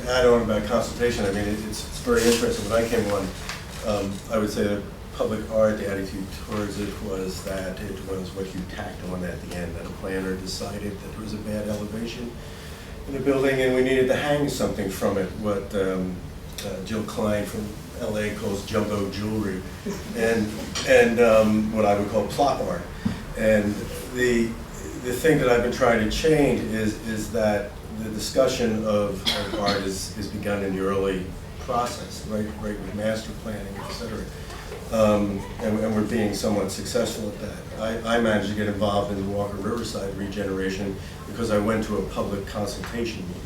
add on about consultation, I mean, it's very interesting. When I came on, I would say that public art, the attitude towards it was that it was what you tacked on at the end, that a planner decided that there was a bad elevation in the building and we needed to hang something from it, what Jill Klein from LA calls jumbo jewelry, and what I would call plot art. And the thing that I've been trying to change is that the discussion of art is begun in the early process, right with master planning, et cetera. And we're being somewhat successful at that. I managed to get involved in the Walker Riverside regeneration because I went to a public consultation meeting.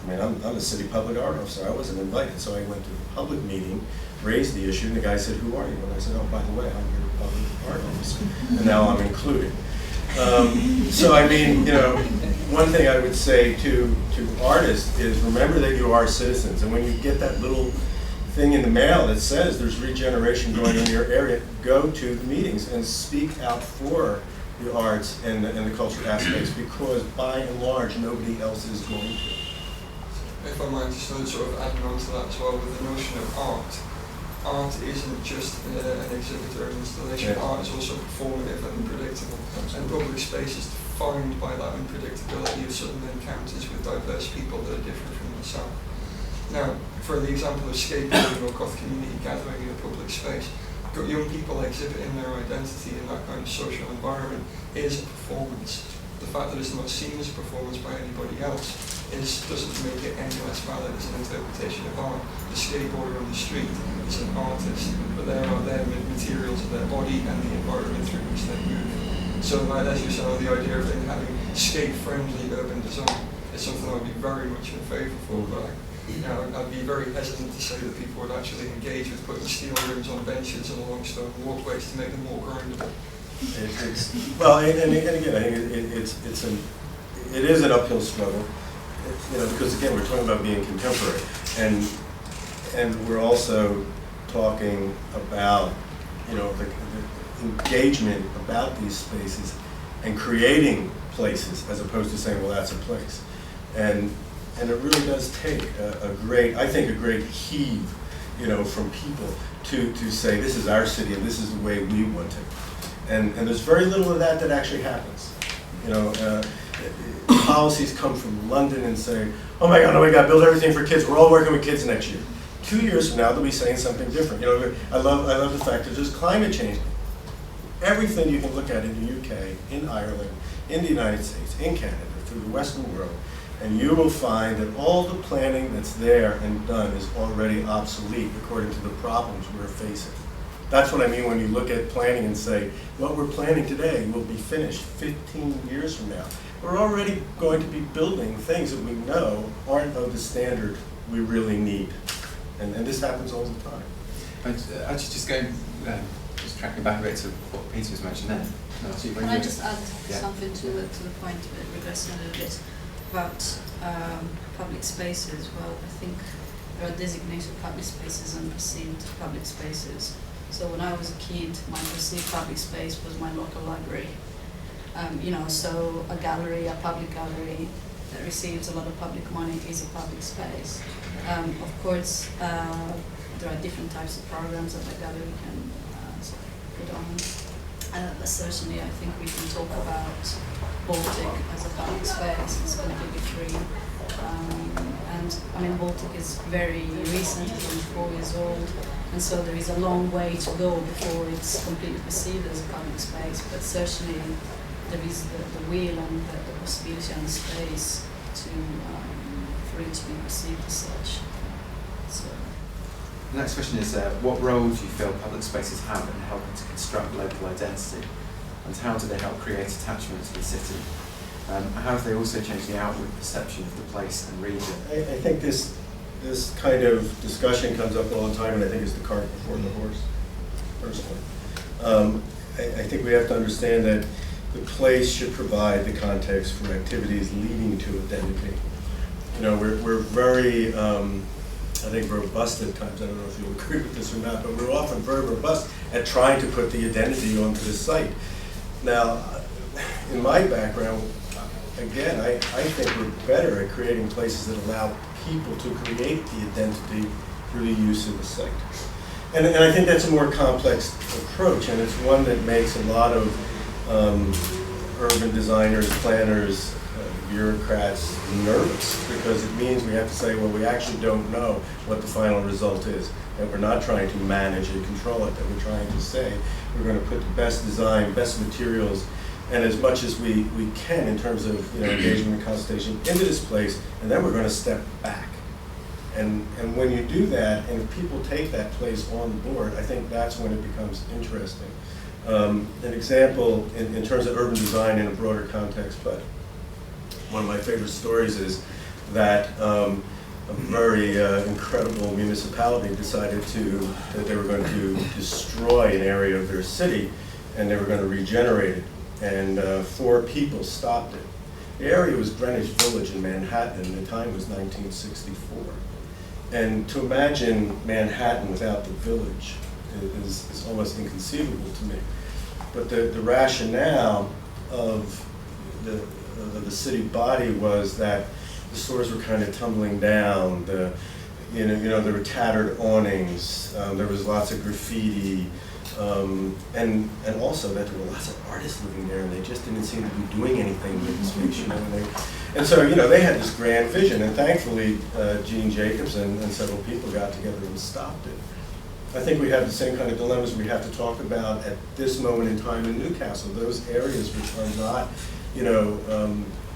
I mean, I'm a city public art officer. I wasn't invited, so I went to a public meeting, raised the issue, and the guy said, "Who are you?" And I said, "Oh, by the way, I'm your public art officer," and now I'm included. So I mean, you know, one thing I would say to artists is remember that you are citizens, and when you get that little thing in the mail that says there's regeneration going on in your area, go to the meetings and speak out for the arts and the cultural aspects, because by and large nobody else is going to. If I might just sort of adding on to that as well with the notion of art. Art isn't just an exhibit or an installation. Yeah. Art is also performative and unpredictable. And public space is defined by that unpredictability of sudden encounters with diverse people that are different from yourself. Now, for the example of skateboarding or goth community gathering in a public space, young people exhibiting their identity in that kind of social environment is a performance. The fact that it's not seen as a performance by anybody else doesn't make it any less valid as an interpretation of art. The skateboarder on the street is an artist, but there are their materials of their body and the environment through which they move. So as you said, the idea of having skate-friendly urban design is something I'd be very much in favour for, but I'd be very hesitant to say that people would actually engage with putting steel rims on benches and along stone walkways to make them more grindable. Well, and again, I think it is an uphill struggle. You know, because again, we're talking about being contemporary, and we're also talking about, you know, the engagement about these spaces and creating places as opposed to saying, well, that's a place, and it really does take a great heave, you know, from people to say this is our city and this is the way we want it, and there's very little of that actually happens, you know. Policies come from London and say, oh my God, no, we got to build everything for kids. We're all working with kids next year. 2 years from now, they'll be saying something different. You know, I love the fact that there's climate change. Everything you can look at in the UK, in Ireland, in the United States, in Canada, through the Western world, and you will find that all the planning that's there and done is already obsolete according to the problems we're facing. That's what I mean when you look at planning and say, what we're planning today will be finished 15 years from now. We're already going to be building things that we know aren't of the standard we really need. And this happens all the time. Actually, just going, just tracking back a bit to what Peter was mentioning there. Can I just add something to the point, regressing a little bit, about public spaces? Well, I think there are designated public spaces and perceived public spaces. So when I was a kid, my perceived public space was my local library. You know, so a gallery, a public gallery that receives a lot of public money is a public space. Of course, there are different types of programs that the gallery can put on. But certainly, I think we can talk about Baltic as a public space. It's completely free. And I mean, Baltic is very recent, it's only 4 years old, and so there is a long way to go before it's completely perceived as a public space, but certainly there is the will and the possibility and the space for it to be perceived as such. So. The next question is, what role do you feel public spaces have in helping to construct local identity, and how do they help create attachment to the city? How have they also changed the outward perception of the place and region? I think this kind of discussion comes up all the time, and I think it's the cart before the horse, personally. I think we have to understand that the place should provide the context for activities leading to identity. You know, we're very, I think, robust at times. I don't know if you'll agree with this or not, but we're often very robust at trying to put the identity onto the site. Now, in my background, again, I think we're better at creating places that allow people to create the identity through the use of the site. And I think that's a more complex approach, and it's one that makes a lot of urban designers, planners, bureaucrats nervous, because it means we have to say, well, we actually don't know what the final result is, that we're not trying to manage and control it, that we're trying to say we're going to put the best design, best materials, and as much as we can in terms of engagement and consultation into this place, and then we're going to step back. And when you do that, and if people take that place on board, I think that's when it becomes interesting. An example in terms of urban design in a broader context, but one of my favorite stories is that a very incredible municipality decided that they were going to destroy an area of their city, and they were going to regenerate it. And 4 people stopped it. The area was Greenwich Village in Manhattan, and the time was 1964. And to imagine Manhattan without the village is almost inconceivable to me. But the rationale of the city body was that the stores were kind of tumbling down. There were tattered awnings. There was lots of graffiti. And also that there were lots of artists living there, and they just didn't seem to be doing anything with the space, And so, they had this grand vision, and thankfully, Gene Jacobs and several people got together and stopped it. I think we have the same kind of dilemmas we have to talk about at this moment in time in Newcastle, those areas which are not,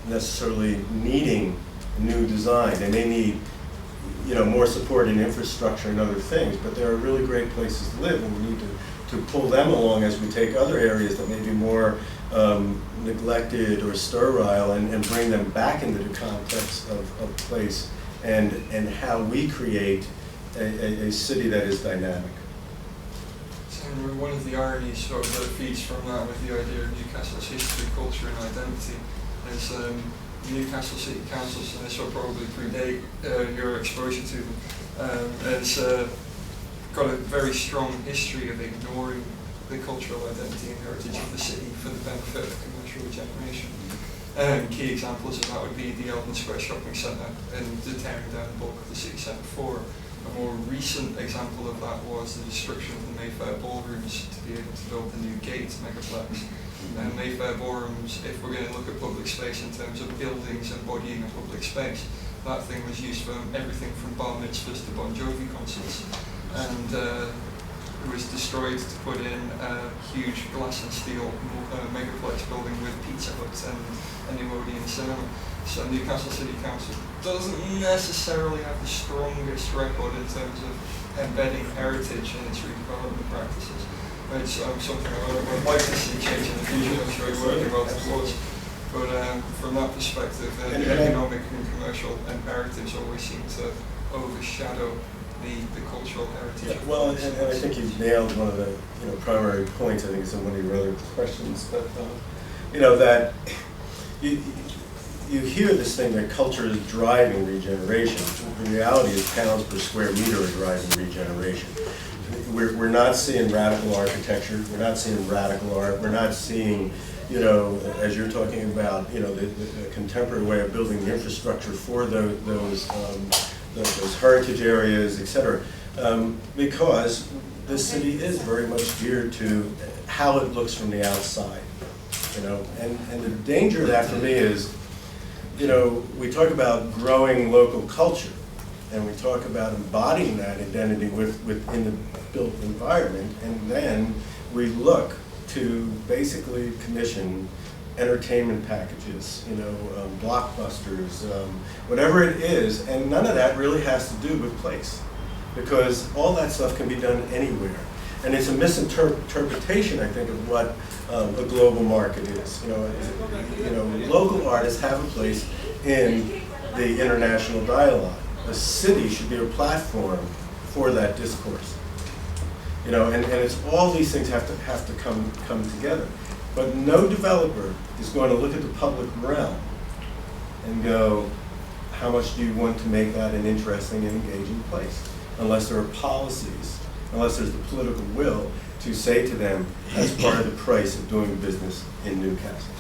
necessarily needing new design. They may need more support in infrastructure and other things, but there are really great places to live, and we need to pull them along as we take other areas that may be more neglected or sterile and bring them back into the context of place and how we create a city that is dynamic. So one of the ironies sort of that feeds from that with the idea of Newcastle's history, culture and identity is Newcastle City Councils, and this will probably predate your exposure to them, has got a very strong history of ignoring the cultural identity and heritage of the city for the benefit of commercial regeneration. Key examples of that would be the Eldon Square Shopping Centre and the tearing down the bulk of the city centre floor. A more recent example of that was the destruction of the Mayfair ballrooms to be able to build the new Gate megaplex. Mayfair ballrooms, if we're going to look at public space in terms of buildings embodying a public space, that thing was used for everything from bar mitzvahs to Bon Jovi concerts. And it was destroyed to put in a huge glass and steel megaplex building with Pizza Hut and the Odeon Cinema. So Newcastle City Council doesn't necessarily have the strongest record in terms of embedding heritage in its redevelopment practices. It's something I would like to see change in the future. I'm sure we're working well towards. But from that perspective, economic and commercial imperatives always seem to overshadow the cultural heritage. Yeah, well, and I think you've nailed one of the primary points. I think it's in one of your other questions, but that you hear this thing that culture is driving regeneration. The reality is pounds per square meter are driving regeneration. We're not seeing radical architecture. We're not seeing radical art. We're not seeing, as you're talking about, the contemporary way of building the infrastructure for those heritage areas, et cetera, because this city is very much geared to how it looks from the outside, and the danger of that for me is, we talk about growing local culture, and we talk about embodying that identity within the built environment, and then we look to basically commission entertainment packages, blockbusters, whatever it is, and none of that really has to do with place, because all that stuff can be done anywhere. And it's a misinterpretation, I think, of what a global market is. Local artists have a place in the international dialogue. A city should be a platform for that discourse. And it's all these things have to come together. But no developer is going to look at the public realm and go, how much do you want to make that an interesting and engaging place? Unless there are policies, unless there's the political will to say to them, that's part of the price of doing business in Newcastle.